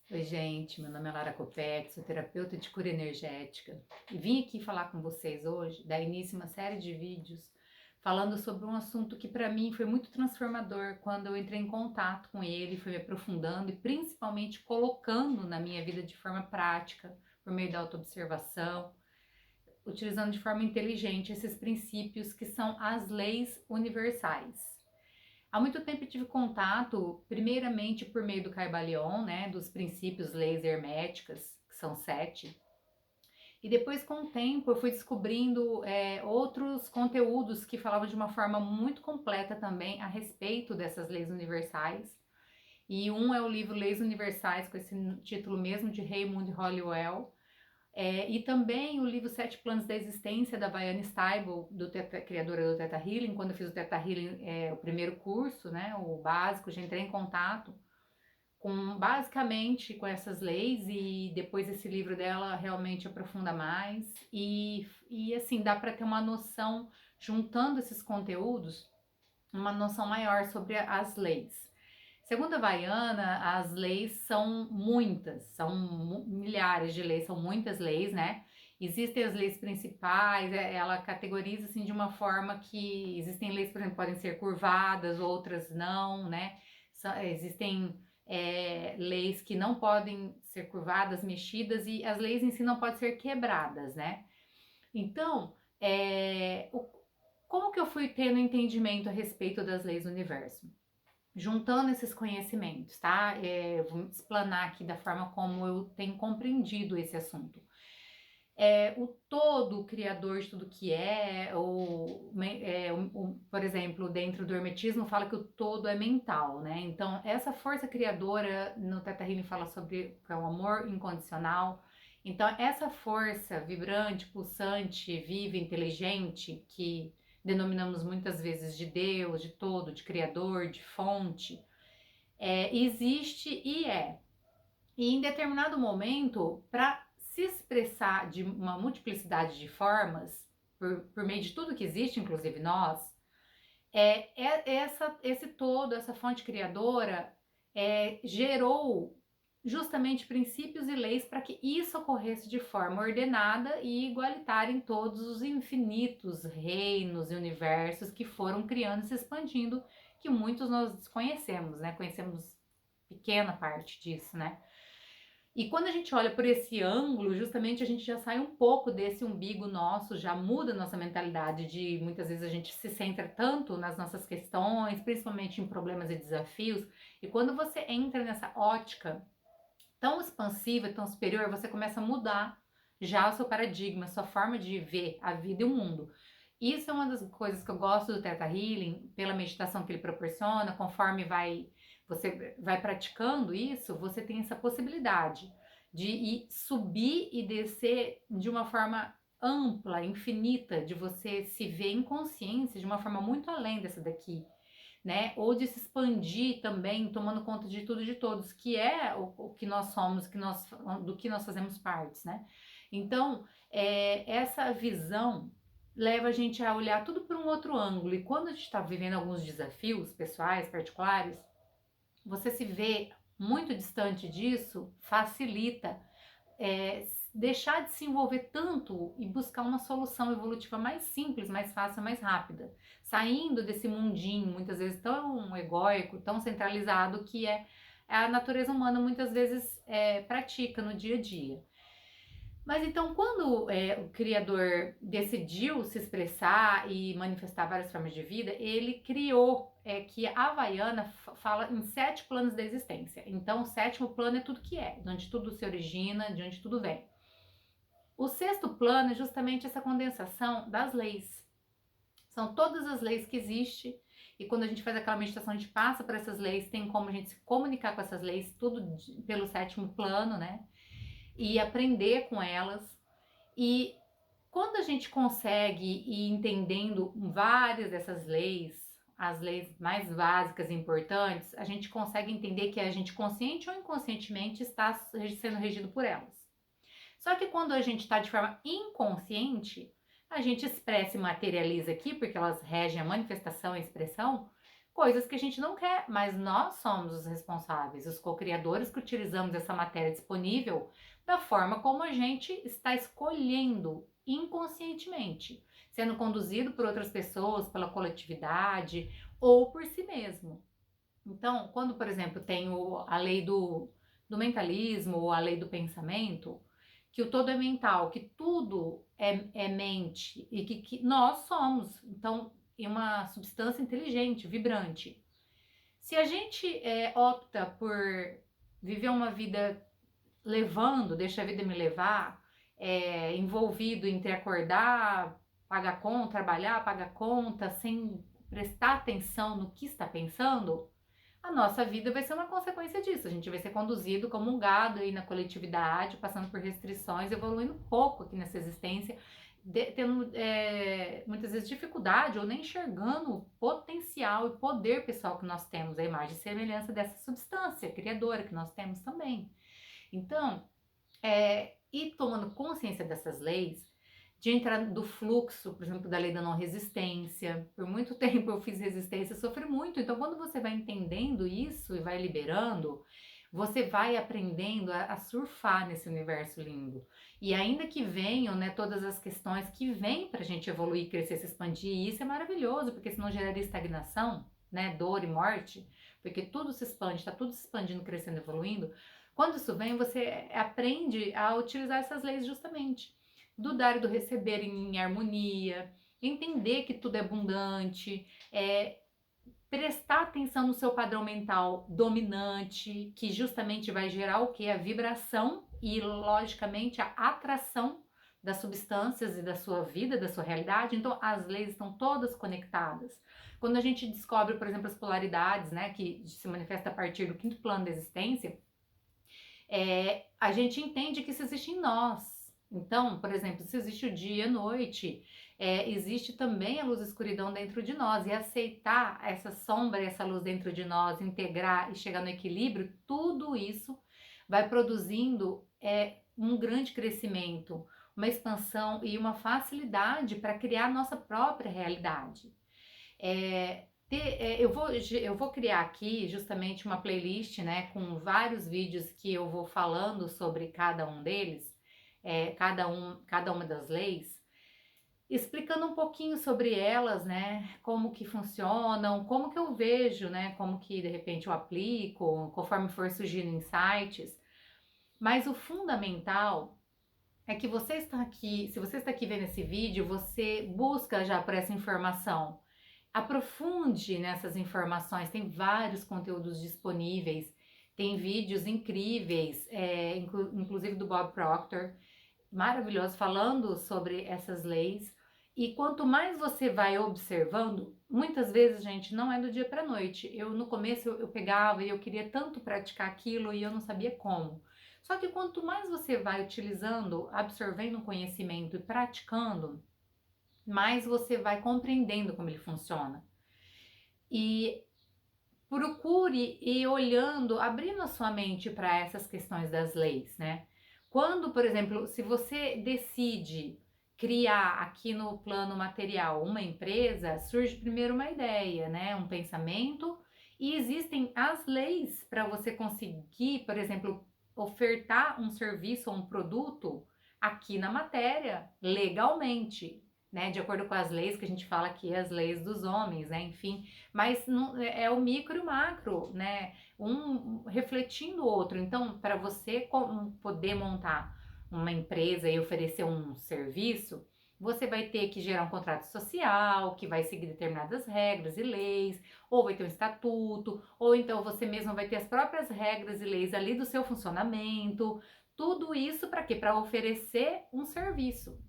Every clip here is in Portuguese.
Oi, gente, meu nome é Lara Copete, sou terapeuta de cura energética e vim aqui falar com vocês hoje, dar início a uma série de vídeos falando sobre um assunto que para mim foi muito transformador quando eu entrei em contato com ele, fui me aprofundando e principalmente colocando na minha vida de forma prática, por meio da autoobservação, utilizando de forma inteligente esses princípios que são as leis universais. Há muito tempo eu tive contato, primeiramente por meio do Caibalion, né, dos princípios leis herméticas, que são 7. E depois, com o tempo, eu fui descobrindo outros conteúdos que falavam de uma forma muito completa também a respeito dessas leis universais. E um é o livro Leis Universais, com esse título mesmo, de Raymond Holliwell, e também o livro Sete Planos da Existência, da Vianne Stibel, criadora do Theta Healing. Quando eu fiz o Theta Healing, o primeiro curso, né, o básico, já entrei em contato com basicamente com essas leis, e depois esse livro dela realmente aprofunda mais. E assim, dá para ter uma noção, juntando esses conteúdos, uma noção maior sobre as leis. Segundo a Vaiana, as leis são muitas, são milhares de leis, são muitas leis, né? Existem as leis principais, ela categoriza assim de uma forma que existem leis, por exemplo, podem ser curvadas, outras não, né? Existem leis que não podem ser curvadas, mexidas, e as leis em si não podem ser quebradas, né? Então, como que eu fui tendo entendimento a respeito das leis do universo? Juntando esses conhecimentos, tá? Vou explanar aqui da forma como eu tenho compreendido esse assunto. O todo, o criador de tudo que por exemplo, dentro do hermetismo fala que o todo é mental, né? Então, essa força criadora, no Theta Healing fala sobre que é o amor incondicional. Então, essa força vibrante, pulsante, viva, inteligente, que denominamos muitas vezes de Deus, de todo, de criador, de fonte, existe e é. E em determinado momento, para se expressar de uma multiplicidade de formas, por meio de tudo que existe, inclusive nós, esse todo, essa fonte criadora, gerou justamente princípios e leis para que isso ocorresse de forma ordenada e igualitária em todos os infinitos reinos e universos que foram criando e se expandindo, que muitos nós desconhecemos, né? Conhecemos pequena parte disso, né? E quando a gente olha por esse ângulo, justamente a gente já sai um pouco desse umbigo nosso, já muda nossa mentalidade de muitas vezes a gente se centra tanto nas nossas questões, principalmente em problemas e desafios, e quando você entra nessa ótica tão expansiva, tão superior, você começa a mudar já o seu paradigma, a sua forma de ver a vida e o mundo. Isso é uma das coisas que eu gosto do Theta Healing, pela meditação que ele proporciona. Conforme você vai praticando isso, você tem essa possibilidade de ir subir e descer de uma forma ampla, infinita, de você se ver em consciência de uma forma muito além dessa daqui, né? Ou de se expandir também, tomando conta de tudo e de todos, que é o que nós somos, do que nós fazemos partes, né? Então, essa visão leva a gente a olhar tudo por um outro ângulo. E quando a gente está vivendo alguns desafios pessoais, particulares, você se vê muito distante disso, facilita deixar de se envolver tanto e buscar uma solução evolutiva mais simples, mais fácil, mais rápida, saindo desse mundinho muitas vezes tão egóico, tão centralizado, que a natureza humana muitas vezes pratica no dia a dia. Mas então, quando o Criador decidiu se expressar e manifestar várias formas de vida, ele criou que a Havaiana fala em 7 planos da existência. Então, o 7º plano é tudo que é, de onde tudo se origina, de onde tudo vem. O 6º plano é justamente essa condensação das leis. São todas as leis que existem, e quando a gente faz aquela meditação, a gente passa por essas leis, tem como a gente se comunicar com essas leis, tudo pelo 7º plano, né? E aprender com elas. E quando a gente consegue ir entendendo várias dessas leis, as leis mais básicas e importantes, a gente consegue entender que a gente, consciente ou inconscientemente, está sendo regido por elas. Só que quando a gente está de forma inconsciente, a gente expressa e materializa aqui, porque elas regem a manifestação e a expressão, coisas que a gente não quer, mas nós somos os responsáveis, os co-criadores que utilizamos essa matéria disponível da forma como a gente está escolhendo inconscientemente, sendo conduzido por outras pessoas, pela coletividade ou por si mesmo. Então, quando, por exemplo, tem a lei do mentalismo ou a lei do pensamento, que o todo é mental, que tudo é mente e que nós somos, então, é uma substância inteligente, vibrante. Se a gente opta por viver uma vida levando, deixa a vida me levar, envolvido em ter acordar, pagar conta, trabalhar, pagar conta, sem prestar atenção no que está pensando, a nossa vida vai ser uma consequência disso. A gente vai ser conduzido como um gado aí na coletividade, passando por restrições, evoluindo pouco aqui nessa existência, tendo muitas vezes dificuldade ou nem enxergando o potencial e poder pessoal que nós temos, a imagem e semelhança dessa substância criadora que nós temos também. Então, e tomando consciência dessas leis, de entrar do fluxo, por exemplo, da lei da não resistência. Por muito tempo eu fiz resistência, sofri muito. Então, quando você vai entendendo isso e vai liberando, você vai aprendendo a surfar nesse universo lindo. E ainda que venham, né, todas as questões que vêm para a gente evoluir, crescer, se expandir, e isso é maravilhoso, porque senão geraria estagnação, né, dor e morte, porque tudo se expande, está tudo se expandindo, crescendo, evoluindo. Quando isso vem, você aprende a utilizar essas leis justamente do dar e do receber em harmonia, entender que tudo é abundante, prestar atenção no seu padrão mental dominante, que justamente vai gerar o que? A vibração e, logicamente, a atração das substâncias e da sua vida, da sua realidade. Então, as leis estão todas conectadas. Quando a gente descobre, por exemplo, as polaridades, né, que se manifesta a partir do quinto plano da existência, a gente entende que isso existe em nós. Então, por exemplo, se existe o dia e a noite, existe também a luz e a escuridão dentro de nós. E aceitar essa sombra e essa luz dentro de nós, integrar e chegar no equilíbrio, tudo isso vai produzindo um grande crescimento, uma expansão e uma facilidade para criar a nossa própria realidade. Eu vou criar aqui justamente uma playlist, né, com vários vídeos que eu vou falando sobre cada um deles, cada uma das leis, explicando um pouquinho sobre elas, né, como que funcionam, como que eu vejo, né, como que de repente eu aplico, conforme for surgindo insights. Mas o fundamental é que você está aqui, se você está aqui vendo esse vídeo, você busca já por essa informação. Aprofunde nessas informações, tem vários conteúdos disponíveis, tem vídeos incríveis, inclusive do Bob Proctor, maravilhoso, falando sobre essas leis. E quanto mais você vai observando, muitas vezes, gente, não é do dia para noite. No começo eu pegava e eu queria tanto praticar aquilo e eu não sabia como. Só que quanto mais você vai utilizando, absorvendo o conhecimento e praticando, mais você vai compreendendo como ele funciona. E procure ir olhando, abrindo a sua mente para essas questões das leis, né? Quando, por exemplo, se você decide criar aqui no plano material uma empresa, surge primeiro uma ideia, né? Um pensamento, e existem as leis para você conseguir, por exemplo, ofertar um serviço ou um produto aqui na matéria, legalmente, né? De acordo com as leis que a gente fala aqui, as leis dos homens, né? Enfim, mas não, é o micro e o macro, né? Um refletindo o outro. Então, para você poder montar uma empresa e oferecer um serviço, você vai ter que gerar um contrato social, que vai seguir determinadas regras e leis, ou vai ter um estatuto, ou então você mesmo vai ter as próprias regras e leis ali do seu funcionamento. Tudo isso para quê? Para oferecer um serviço.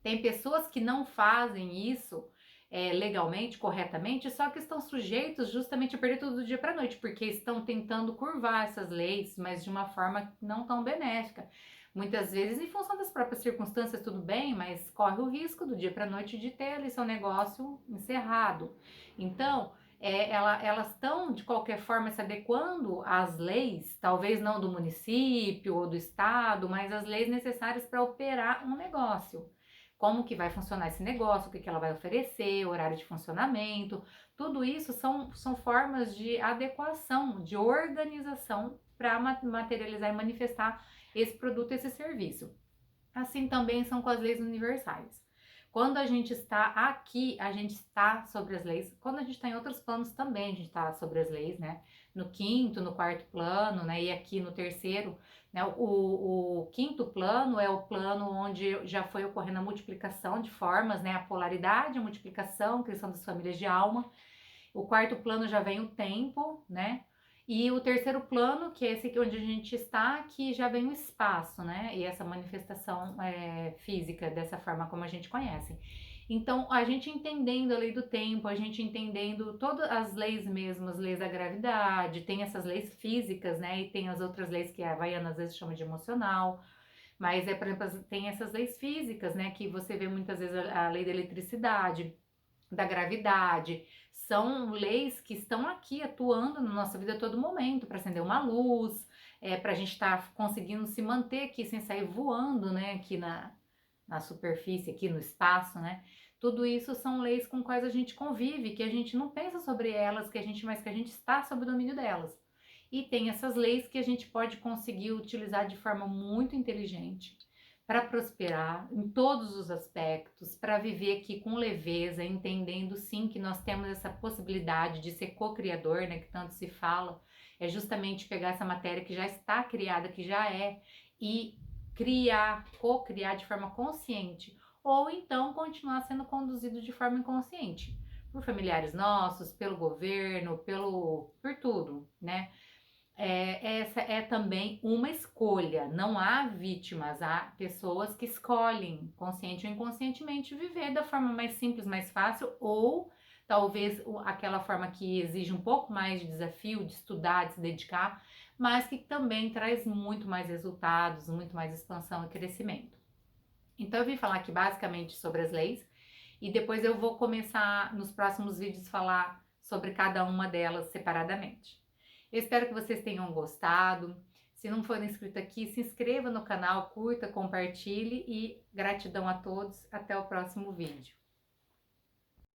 Tem pessoas que não fazem isso legalmente, corretamente, só que estão sujeitos justamente a perder tudo do dia para a noite, porque estão tentando curvar essas leis, mas de uma forma não tão benéfica. Muitas vezes, em função das próprias circunstâncias, tudo bem, mas corre o risco do dia para a noite de ter ali seu negócio encerrado. Então, elas estão, de qualquer forma, se adequando às leis, talvez não do município ou do estado, mas as leis necessárias para operar um negócio. Como que vai funcionar esse negócio, o que ela vai oferecer, horário de funcionamento, Tudo isso são formas de adequação, de organização para materializar e manifestar esse produto, esse serviço. Assim também são com as leis universais. Quando a gente está aqui, a gente está sobre as leis. Quando a gente está em outros planos também, a gente está sobre as leis, né? No quinto, no quarto plano, né? E aqui no terceiro, né? O quinto plano é o plano onde já foi ocorrendo a multiplicação de formas, né? A polaridade, a multiplicação, criação das famílias de alma. O quarto plano já vem o tempo, né? E o terceiro plano, que é esse aqui onde a gente está, que já vem o espaço, né? E essa manifestação física, dessa forma como a gente conhece. Então, a gente entendendo a lei do tempo, a gente entendendo todas as leis mesmo, as leis da gravidade, tem essas leis físicas, né? E tem as outras leis que a Havaiana às vezes chama de emocional, mas por exemplo, tem essas leis físicas, né? Que você vê muitas vezes a lei da eletricidade, da gravidade, são leis que estão aqui atuando na nossa vida a todo momento, para acender uma luz, para a gente estar conseguindo se manter aqui sem sair voando, né, aqui na superfície, aqui no espaço, né? Tudo isso são leis com quais a gente convive, que a gente não pensa sobre elas, mas que a gente está sob o domínio delas. E tem essas leis que a gente pode conseguir utilizar de forma muito inteligente para prosperar em todos os aspectos, para viver aqui com leveza, entendendo sim que nós temos essa possibilidade de ser co-criador, né, que tanto se fala, é justamente pegar essa matéria que já está criada, que já é, e criar, co-criar de forma consciente, ou então continuar sendo conduzido de forma inconsciente, por familiares nossos, pelo governo, por tudo, né? Essa é também uma escolha. Não há vítimas, há pessoas que escolhem, consciente ou inconscientemente, viver da forma mais simples, mais fácil, ou talvez aquela forma que exige um pouco mais de desafio, de estudar, de se dedicar, mas que também traz muito mais resultados, muito mais expansão e crescimento. Então, eu vim falar aqui basicamente sobre as leis, e depois eu vou começar nos próximos vídeos falar sobre cada uma delas separadamente. Eu espero que vocês tenham gostado. Se não for inscrito aqui, se inscreva no canal, curta, compartilhe e gratidão a todos. Até o próximo vídeo.